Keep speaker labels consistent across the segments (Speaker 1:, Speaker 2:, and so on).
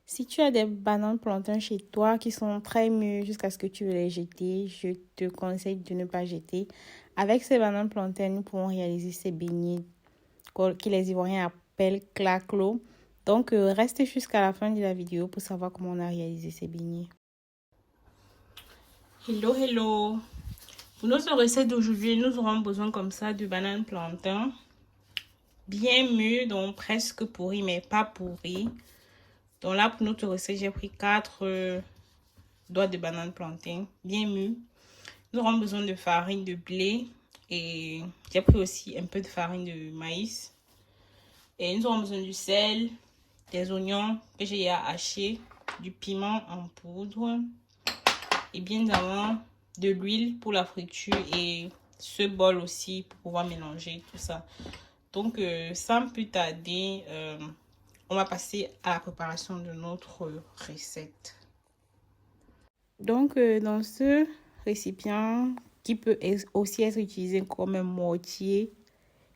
Speaker 1: Si tu as des bananes plantains chez toi qui sont très mûres jusqu'à ce que tu veux les jeter, je te conseille de ne pas jeter. Avec ces bananes plantains, nous pouvons réaliser ces beignets que les Ivoiriens appellent claclo. Donc, reste jusqu'à la fin de la vidéo pour savoir comment on a réalisé ces beignets. Hello, hello! Pour notre recette d'aujourd'hui, nous aurons besoin comme ça de bananes plantains bien mûres, donc presque pourries, mais pas pourries. Donc là, pour notre recette, j'ai pris 4 doigts de bananes plantains bien mûres. Nous aurons besoin de farine de blé et j'ai pris aussi un peu de farine de maïs. Et nous aurons besoin du sel, des oignons que j'ai hachés, du piment en poudre et bien évidemment de l'huile pour la friture et ce bol aussi pour pouvoir mélanger tout ça. Donc sans plus tarder, on va passer à la préparation de notre recette. Donc dans ce récipient qui peut aussi être utilisé comme un mortier,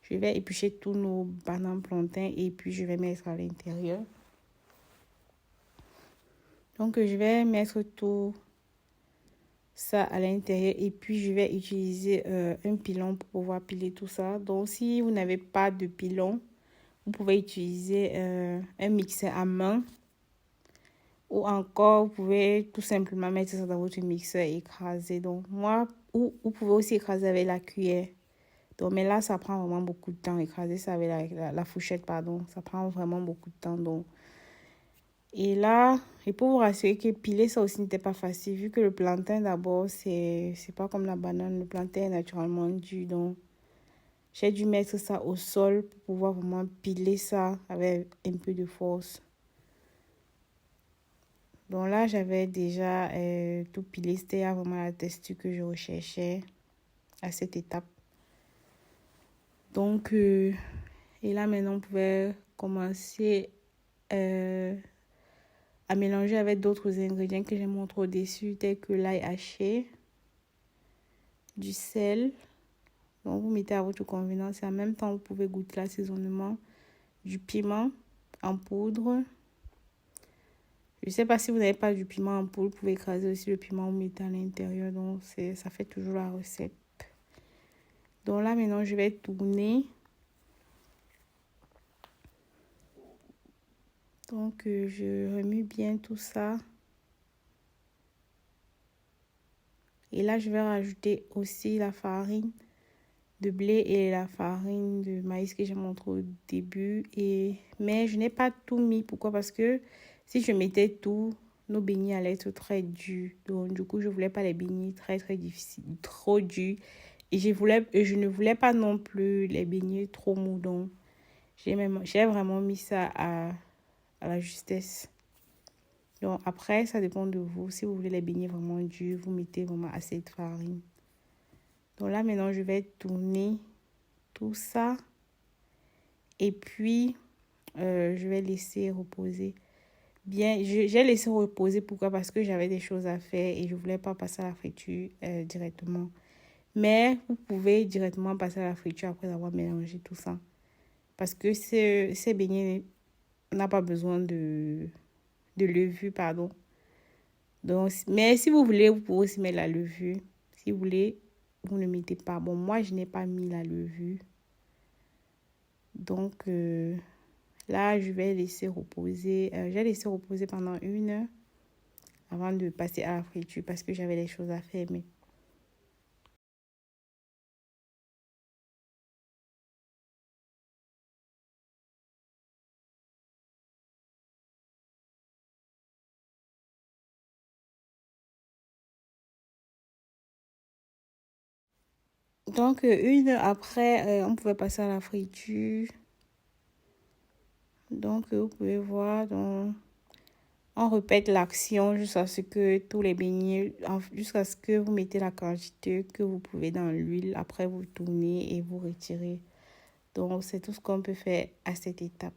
Speaker 1: je vais éplucher tous nos bananes plantains et puis je vais mettre à l'intérieur. Donc je vais mettre tout ça à l'intérieur et puis je vais utiliser un pilon pour pouvoir piler tout ça. Donc si vous n'avez pas de pilon, vous pouvez utiliser un mixeur à main ou encore vous pouvez tout simplement mettre ça dans votre mixeur et écraser. Donc moi, ou vous pouvez aussi écraser avec la cuillère. Donc mais là ça prend vraiment beaucoup de temps, écraser ça avec la fourchette, pardon, ça prend vraiment beaucoup de temps. Donc et là, et pour vous rassurer que piler ça aussi n'était pas facile, vu que le plantain d'abord, c'est pas comme la banane. Le plantain est naturellement dur. Donc, j'ai dû mettre ça au sol pour pouvoir vraiment piler ça avec un peu de force. Donc là, j'avais déjà tout pilé. C'était vraiment la texture que je recherchais à cette étape. Donc, et là maintenant, on pouvait commencer à mélanger avec d'autres ingrédients que je montre au-dessus, tels que l'ail haché, du sel. Donc vous mettez à votre convenance et en même temps vous pouvez goûter l'assaisonnement, du piment en poudre. Je ne sais pas si vous n'avez pas du piment en poudre, vous pouvez écraser aussi le piment, vous mettez à l'intérieur. Donc ça fait toujours la recette. Donc là maintenant je vais tourner. Donc je remue bien tout ça. Et là je vais rajouter aussi la farine de blé et la farine de maïs que j'ai montré au début. Mais je n'ai pas tout mis. Pourquoi? Parce que si je mettais tout, nos beignets allaient être très durs. Donc du coup, je voulais pas les beignets très très difficiles, trop durs. Et je ne voulais pas non plus les beignets trop mous. Donc j'ai vraiment mis ça à la justesse. Donc après, ça dépend de vous. Si vous voulez les beignets vraiment durs, vous mettez vraiment assez de farine. Donc là, maintenant, je vais tourner tout ça. Et puis, je vais laisser reposer. Bien, j'ai laissé reposer. Pourquoi? Parce que j'avais des choses à faire et je ne voulais pas passer à la friture directement. Mais vous pouvez directement passer à la friture après avoir mélangé tout ça. Parce que ces beignets n'ont pas besoin de levure, pardon. Donc, mais si vous voulez, vous pouvez aussi mettre la levure. Si vous voulez, vous ne mettez pas. Bon, moi, je n'ai pas mis la levure. Donc, là, je vais laisser reposer. J'ai laissé reposer pendant 1 heure avant de passer à la friture parce que j'avais des choses à faire. Donc, 1 heure après, on pouvait passer à la friture. Donc, vous pouvez voir. Donc, on répète l'action jusqu'à ce que tous les beignets, jusqu'à ce que vous mettez la quantité que vous pouvez dans l'huile. Après, vous tournez et vous retirez. Donc, c'est tout ce qu'on peut faire à cette étape.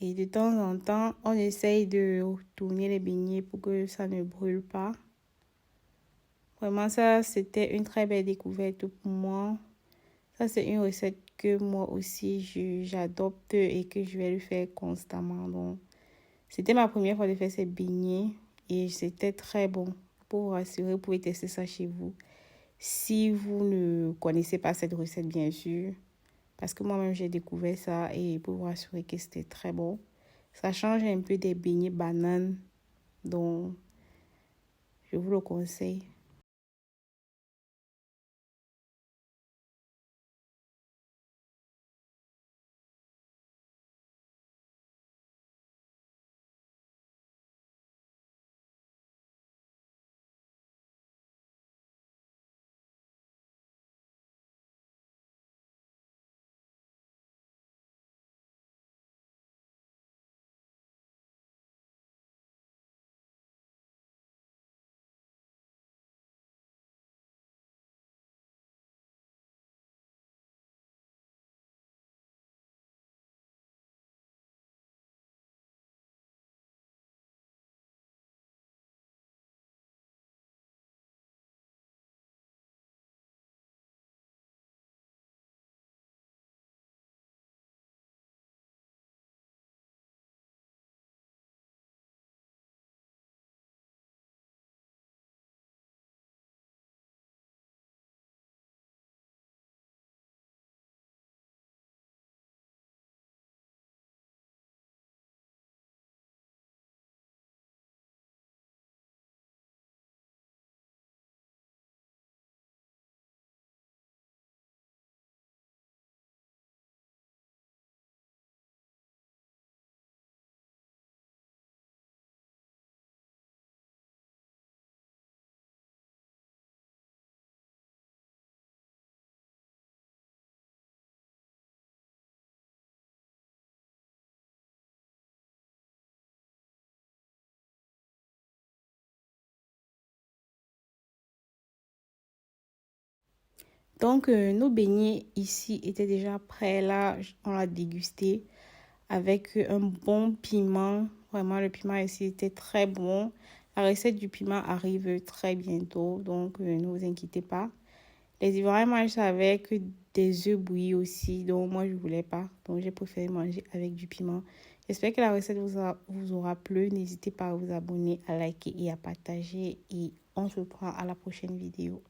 Speaker 1: Et de temps en temps, on essaye de tourner les beignets pour que ça ne brûle pas. Vraiment, ça, c'était une très belle découverte pour moi. Ça, c'est une recette que moi aussi, j'adopte et que je vais le faire constamment. Donc, c'était ma première fois de faire ces beignets et c'était très bon. Pour vous rassurer, vous pouvez tester ça chez vous. Si vous ne connaissez pas cette recette, bien sûr, parce que moi-même, j'ai découvert ça et pour vous rassurer que c'était très bon. Ça change un peu des beignets bananes, donc je vous le conseille. Donc, nos beignets ici étaient déjà prêts. Là, on l'a dégusté avec un bon piment. Vraiment, le piment ici était très bon. La recette du piment arrive très bientôt, donc ne vous inquiétez pas. Les Ivoiriens mangent ça avec des œufs bouillis aussi, donc moi, je ne voulais pas. Donc, j'ai préféré manger avec du piment. J'espère que la recette vous aura plu. N'hésitez pas à vous abonner, à liker et à partager. Et on se reprend à la prochaine vidéo.